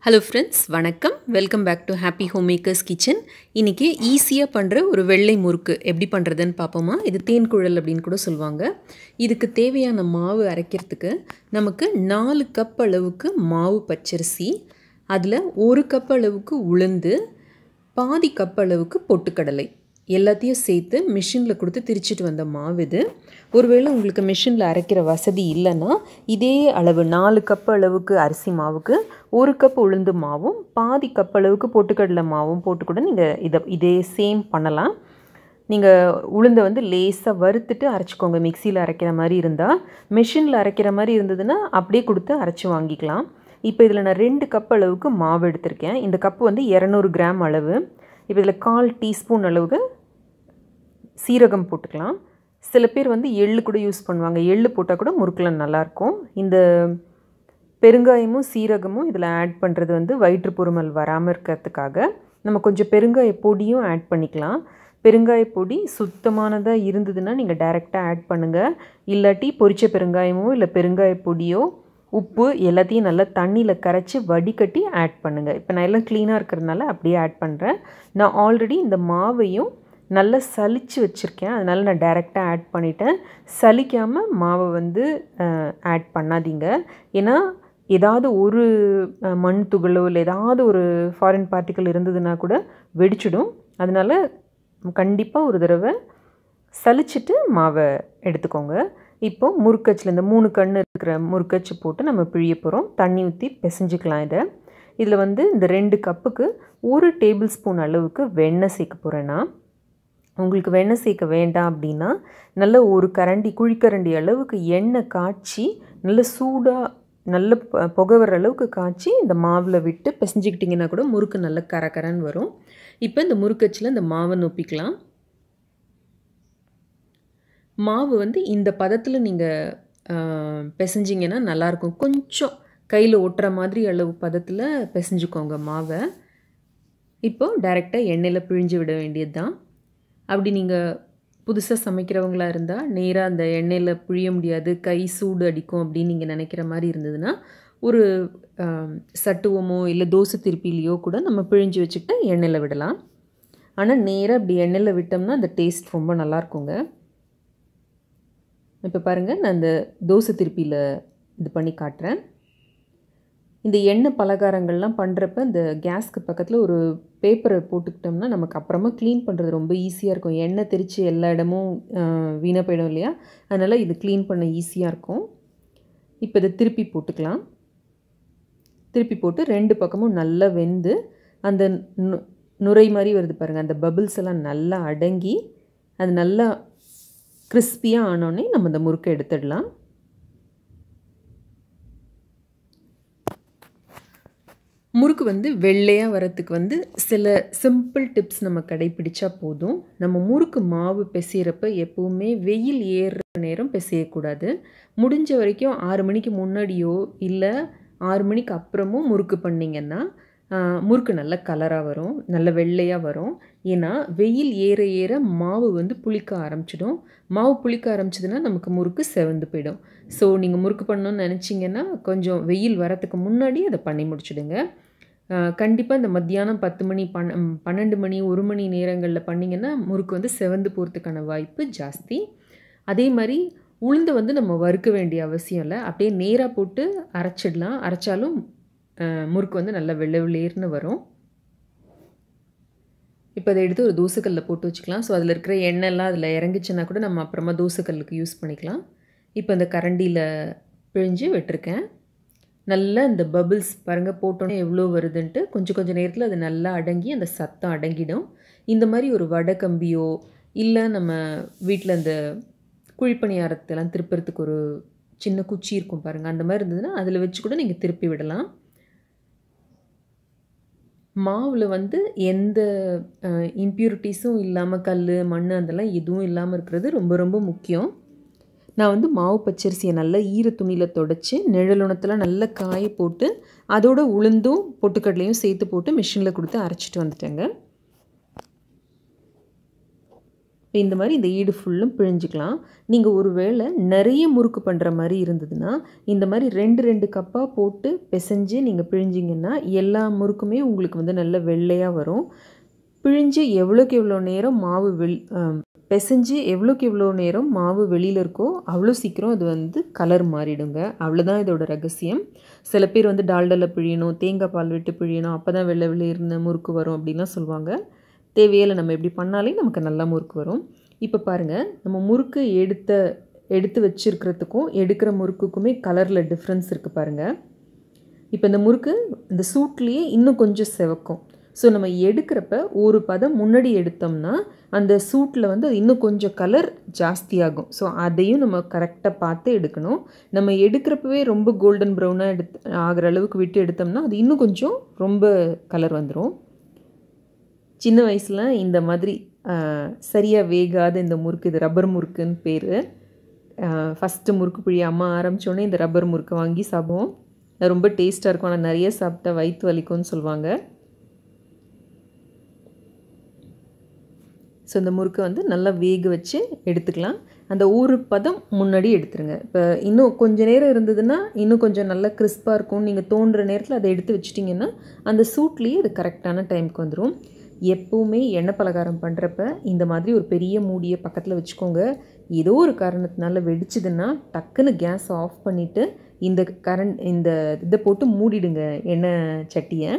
Hello friends, வணக்கம். Welcome back to happy home makers kitchen. இன்றைக்கி ஈஸியாக பண்ணுற ஒரு வெள்ளை முறுக்கு எப்படி பண்ணுறதுன்னு பார்ப்போமா. இது தேன்குழல் அப்படின்னு கூட சொல்லுவாங்க. இதுக்கு தேவையான மாவு அரைக்கிறதுக்கு நமக்கு 4 கப் அளவுக்கு மாவு பச்சரிசி, அதில் 1 கப் அளவுக்கு உளுந்து, பாதி கப் அளவுக்கு பொட்டுக்கடலை எல்லாத்தையும் சேர்த்து மிஷினில் கொடுத்து திரிச்சிட்டு வந்த மாவு இது. ஒருவேளை உங்களுக்கு மிஷினில் அரைக்கிற வசதி இல்லைன்னா இதே அளவு 4 கப் அளவுக்கு அரிசி மாவுக்கு 1 கப் உளுந்து மாவும் பாதி கப் அளவுக்கு பொட்டுக்கடலை மாவும் போட்டு கூட நீங்கள் இதே சேம் பண்ணலாம். நீங்கள் உளுந்தை லேசாக வறுத்துட்டு அரைச்சிக்கோங்க. மிக்சியில் அரைக்கிற மாதிரி இருந்தால், மிஷினில் அரைக்கிற மாதிரி இருந்ததுன்னா அப்படியே கொடுத்து அரைச்சி வாங்கிக்கலாம். இப்போ இதில் நான் 2 கப் அளவுக்கு மாவு எடுத்திருக்கேன். இந்த கப்பு 200 கிராம் அளவு. இப்போ இதில் 1/4 டீஸ்பூன் அளவுக்கு சீரகம் போட்டுக்கலாம். சில பேர் எள்ளு கூட யூஸ் பண்ணுவாங்க. எள்ளு போட்டால் கூட முறுக்கில் நல்லாயிருக்கும். இந்த பெருங்காயமும் சீரகமும் இதில் ஆட் பண்ணுறது வயிற்றுப்புறுமல் வராமல் இருக்கிறதுக்காக நம்ம கொஞ்சம் பெருங்காய பொடியும் ஆட் பண்ணிக்கலாம். பெருங்காய பொடி சுத்தமானதாக இருந்ததுன்னா நீங்கள் டைரெக்டாக ஆட் பண்ணுங்கள். இல்லாட்டி பொரிச்ச பெருங்காயமோ இல்லை பெருங்காய பொடியோ உப்பு எல்லாத்தையும் நல்லா தண்ணியில் கரைச்சி வடிகட்டி ஆட் பண்ணுங்கள். இப்போ நான் எல்லாம் க்ளீனாக இருக்கிறதுனால அப்படியே ஆட் பண்ணுறேன். நான் ஆல்ரெடி இந்த மாவையும் நல்லா சலித்து வச்சுருக்கேன், அதனால் நான் டைரெக்டாக ஆட் பண்ணிட்டேன். சலிக்காமல் மாவை ஆட் பண்ணாதீங்க. ஏன்னா ஏதாவது ஒரு மண் துகளோ இல்லை ஏதாவது ஒரு ஃபாரின் பார்ட்டிக்கல் இருந்ததுன்னா கூட வெடிச்சிடும். அதனால் கண்டிப்பாக ஒரு தடவை சலிச்சிட்டு மாவை எடுத்துக்கோங்க. இப்போ முறுக்கச்சில் இந்த 3 கண் இருக்கிற முறுக்கச்சு போட்டு நம்ம பிழிய போகிறோம். தண்ணி ஊற்றி பிசைஞ்சிக்கலாம். இதில் இந்த 2 கப்புக்கு 1 டேபிள் ஸ்பூன் அளவுக்கு வெண்ணெய் சேர்க்க போகிறேன்னா, உங்களுக்கு வெண்ணெய் சேர்க்க வேண்டாம் அப்படின்னா நல்ல ஒரு கரண்டி குழிக்கரண்டி அளவுக்கு எண்ணெய் காய்ச்சி நல்ல சூடாக நல்ல புகை வர அளவுக்கு காய்ச்சி இந்த மாவில் விட்டு பிசைஞ்சிக்கிட்டிங்கன்னா கூட முறுக்கு நல்ல கரகரன்னு வரும். இப்போ இந்த முறுக்கச்சில் இந்த மாவை நொப்பிக்கலாம். மாவு இந்த பதத்தில் நீங்கள் பிசைஞ்சிங்கன்னா நல்லாயிருக்கும். கொஞ்சம் கையில் ஒட்டுற மாதிரி அளவு பதத்தில் பிசைஞ்சுக்கோங்க மாவை. இப்போது டைரெக்டாக எண்ணெயில் பிழிஞ்சு விட வேண்டியது தான். அப்படி நீங்கள் புதுசாக சமைக்கிறவங்களாக இருந்தால் நேராக அந்த எண்ணெயில் பிழிய முடியாது, கை சூடு அடிக்கும் அப்படின்னு நீங்கள் நினைக்கிற மாதிரி இருந்ததுன்னா ஒரு சட்டுவமோ இல்லை தோசை திருப்பிலையோ கூட நம்ம பிழிஞ்சு வச்சுக்கிட்டு எண்ணெயில் விடலாம். ஆனால் நேராக இப்படி எண்ணெயில் விட்டோம்னா அந்த டேஸ்ட் ரொம்ப நல்லாயிருக்குங்க. இப்போ பாருங்கள், நான் இந்த தோசை திருப்பியில் இது பண்ணி காட்டுறேன். இந்த எண்ணெய் பலகாரங்கள்லாம் பண்ணுறப்ப இந்த கேஸ்க்கு பக்கத்தில் ஒரு பேப்பரை போட்டுக்கிட்டோம்னா நமக்கு அப்புறமா க்ளீன் பண்ணுறது ரொம்ப ஈஸியாக இருக்கும். எண்ணெய் தெரித்து எல்லா இடமும் வீணாக போயிடும் இல்லையா, அதனால் இது க்ளீன் பண்ண ஈஸியாக இருக்கும். இப்போ இதை திருப்பி போட்டுக்கலாம். திருப்பி போட்டு 2 பக்கமும் நல்லா வெந்து அந்த நுரை மாதிரி வருது பாருங்கள், அந்த பபிள்ஸ் எல்லாம் நல்லா அடங்கி அது நல்லா கிறிஸ்பியாக ஆனோடனே நம்ம இந்த முறுக்கை எடுத்துடலாம். முறுக்கு வெள்ளையாக வரத்துக்கு சில சிம்பிள் டிப்ஸ் நம்ம கடைப்பிடிச்சா போதும். நம்ம முறுக்கு மாவு பிசைகிறப்ப எப்போவுமே வெயில் ஏறுற நேரம் பிசையக்கூடாது. முடிஞ்ச வரைக்கும் 6 மணிக்கு முன்னாடியோ இல்லை 6 மணிக்கு அப்புறமும் முறுக்கு பண்ணிங்கன்னா முறுக்கு நல்ல கலராக வரும், நல்ல வெள்ளையாக வரும். ஏன்னா வெயில் ஏற ஏற மாவு புளிக்க ஆரம்பிச்சிடும். மாவு புளிக்க ஆரம்பிச்சதுன்னா நமக்கு முறுக்கு செவந்து போயிடும். ஸோ நீங்கள் முறுக்கு பண்ணணும்னு நினச்சிங்கன்னா கொஞ்சம் வெயில் வரத்துக்கு முன்னாடி அதை பண்ணி முடிச்சுடுங்க. கண்டிப்பாக இந்த மத்தியானம் 10 மணி 12 மணி 1 மணி நேரங்களில் பண்ணிங்கன்னா முறுக்கு செவந்து போகிறதுக்கான வாய்ப்பு ஜாஸ்தி. அதே மாதிரி உளுந்தை நம்ம வறுக்க வேண்டிய அவசியம் இல்லை, அப்படியே நேராக போட்டு அரைச்சிடலாம். அரைச்சாலும் முறுக்கு நல்லா வெள்ளை வெள்ளேர்னு வரும். இப்போ அதை எடுத்து ஒரு தோசைக்கல்லில் போட்டு வச்சுக்கலாம். ஸோ அதில் இருக்கிற எண்ணெய்லாம் அதில் இறங்கிச்சுன்னா கூட நம்ம அப்புறமா தோசைக்கல்லுக்கு யூஸ் பண்ணிக்கலாம். இப்போ இந்த கரண்டியில் பிழிஞ்சு விட்டுருக்கேன். நல்லா இந்த பபிள்ஸ் பாருங்கள் போட்டோன்னே எவ்வளோ வருதுன்ட்டு. கொஞ்சம் நேரத்தில் அது நல்லா அடங்கி அந்த சத்தம் அடங்கிடும். இந்த மாதிரி ஒரு வடை கம்பியோ இல்லை நம்ம வீட்டில் அந்த குழிப்பணியாரத்தெல்லாம் திருப்புறதுக்கு ஒரு சின்ன குச்சி இருக்கும் பாருங்கள், அந்த மாதிரி இருந்ததுன்னா அதில் வச்சு கூட நீங்கள் திருப்பி விடலாம். மாவில் எந்த இம்ப்யூரிட்டிஸும் இல்லாமல் கல் மண் அதெல்லாம் எதுவும் இல்லாமல் இருக்கிறது ரொம்ப ரொம்ப முக்கியம். நான் மாவு பச்சரிசியை நல்லா ஈர துணியில் தொடச்சி நிழலுணத்தில் நல்லா காய போட்டு அதோட உளுந்தும் பொட்டுக்கடலையும் சேர்த்து போட்டு மிஷினில் கொடுத்து அரைச்சிட்டு வந்துட்டேங்க. இந்த மாதிரி இந்த ஈடு ஃபுல்லும் பிழிஞ்சிக்கலாம். நீங்கள் ஒரு வேளை நிறைய முறுக்கு பண்ணுற மாதிரி இருந்ததுன்னா இந்த மாதிரி 2 கப்பாக போட்டு பிசைஞ்சு நீங்கள் பிழிஞ்சிங்கன்னா எல்லா முறுக்குமே உங்களுக்கு வந்து நல்ல வெள்ளையாக வரும். பிழிஞ்சு எவ்வளோக்கு எவ்வளோ நேரம் மாவு பிசைஞ்சு எவ்வளோக்கு எவ்வளோ நேரம் மாவு வெளியில் இருக்கோ அவ்வளோ சீக்கிரம் அது வந்து கலர் மாறிடுங்க. அவ்வளோதான் இதோட ரகசியம். சில பேர் வந்து டால்டாவில் பிழியணும், தேங்காய் பால் விட்டு பிழியணும், அப்போ தான் வெள்ளை வெளியிருந்த முறுக்கு வரும் அப்படின்லாம் சொல்லுவாங்க. தேவையில்லை, நம்ம இப்படி பண்ணாலே நமக்கு நல்லா முறுக்கு வரும். இப்போ பாருங்கள், நம்ம முறுக்கு எடுத்து வச்சுருக்கிறதுக்கும் எடுக்கிற முறுக்குக்குமே கலரில் டிஃப்ரென்ஸ் இருக்குது பாருங்கள். இப்போ இந்த முறுக்கு இந்த சூட்லேயே இன்னும் கொஞ்சம் செவக்கும். ஸோ நம்ம எடுக்கிறப்ப ஒரு பதம் முன்னாடி எடுத்தோம்னா அந்த சூட்டில் வந்து அது இன்னும் கொஞ்சம் கலர் ஜாஸ்தியாகும். ஸோ அதையும் நம்ம கரெக்டாக பார்த்து எடுக்கணும். நம்ம எடுக்கிறப்பவே ரொம்ப கோல்டன் ப்ரௌனாக ஆகிற அளவுக்கு விட்டு எடுத்தோம்னா அது இன்னும் கொஞ்சம் ரொம்ப கலர் வந்துடும். சின்ன வயசில் இந்த மாதிரி சரியாக வேகாத இந்த முறுக்கு, இது ரப்பர் முறுக்குன்னு பேர். ஃபஸ்ட்டு முறுக்கு பிழிய அம்மா ஆரம்பித்தோடனே இந்த ரப்பர் முறுக்கை வாங்கி சாப்பிடுவோம். அது ரொம்ப டேஸ்ட்டாக இருக்கும். ஆனால் நிறைய சாப்பிட்டா வயிற்று வலிக்கும்னு சொல்லுவாங்க. ஸோ இந்த முறுக்கை வந்து நல்லா வேக வச்சு எடுத்துக்கலாம். அந்த ஒரு பதம் முன்னாடி எடுத்துருங்க. இப்போ இன்னும் கொஞ்சம் நேரம் இருந்ததுன்னா இன்னும் கொஞ்சம் நல்லா கிறிஸ்பாக இருக்கும். நீங்கள் தோன்ற நேரத்தில் அதை எடுத்து வச்சிட்டிங்கன்னா அந்த சூட்லேயே அது கரெக்டான டைமுக்கு வந்துடும். எப்போவுமே எண்ணெய் பலகாரம் பண்ணுறப்ப இந்த மாதிரி ஒரு பெரிய மூடியை பக்கத்தில் வச்சுக்கோங்க. ஏதோ ஒரு காரணத்தினால வெடிச்சதுன்னா டக்குன்னு கேஸ் ஆஃப் பண்ணிவிட்டு இந்த இதை போட்டு மூடிடுங்க எண்ணெய் சட்டியை.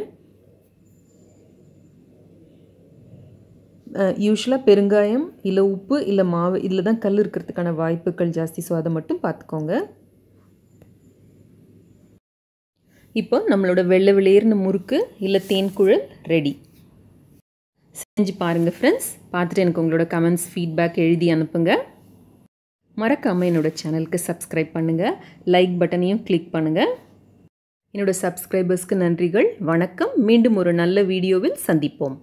யூஸ்வலாக பெருங்காயம் இல்லை உப்பு இல்லை மாவு இதில் தான் கல் இருக்கிறதுக்கான வாய்ப்புகள் ஜாஸ்தி. ஸோ அதை மட்டும் பார்த்துக்கோங்க. இப்போ நம்மளோட வெள்ளை வெளியேறின முறுக்கு இல்லை தேன்குழல் ரெடி. செஞ்சு பாருங்கள் ஃப்ரெண்ட்ஸ். பார்த்துட்டு எனக்கு உங்களோட கமெண்ட்ஸ் ஃபீட்பேக் எழுதி அனுப்புங்க. மறக்காமல் என்னோடய சேனலுக்கு சப்ஸ்கிரைப் பண்ணுங்கள். லைக் பட்டனையும் கிளிக் பண்ணுங்கள். என்னோடய சப்ஸ்கிரைபர்ஸ்க்கு நன்றிகள். வணக்கம். மீண்டும் ஒரு நல்ல வீடியோவில் சந்திப்போம்.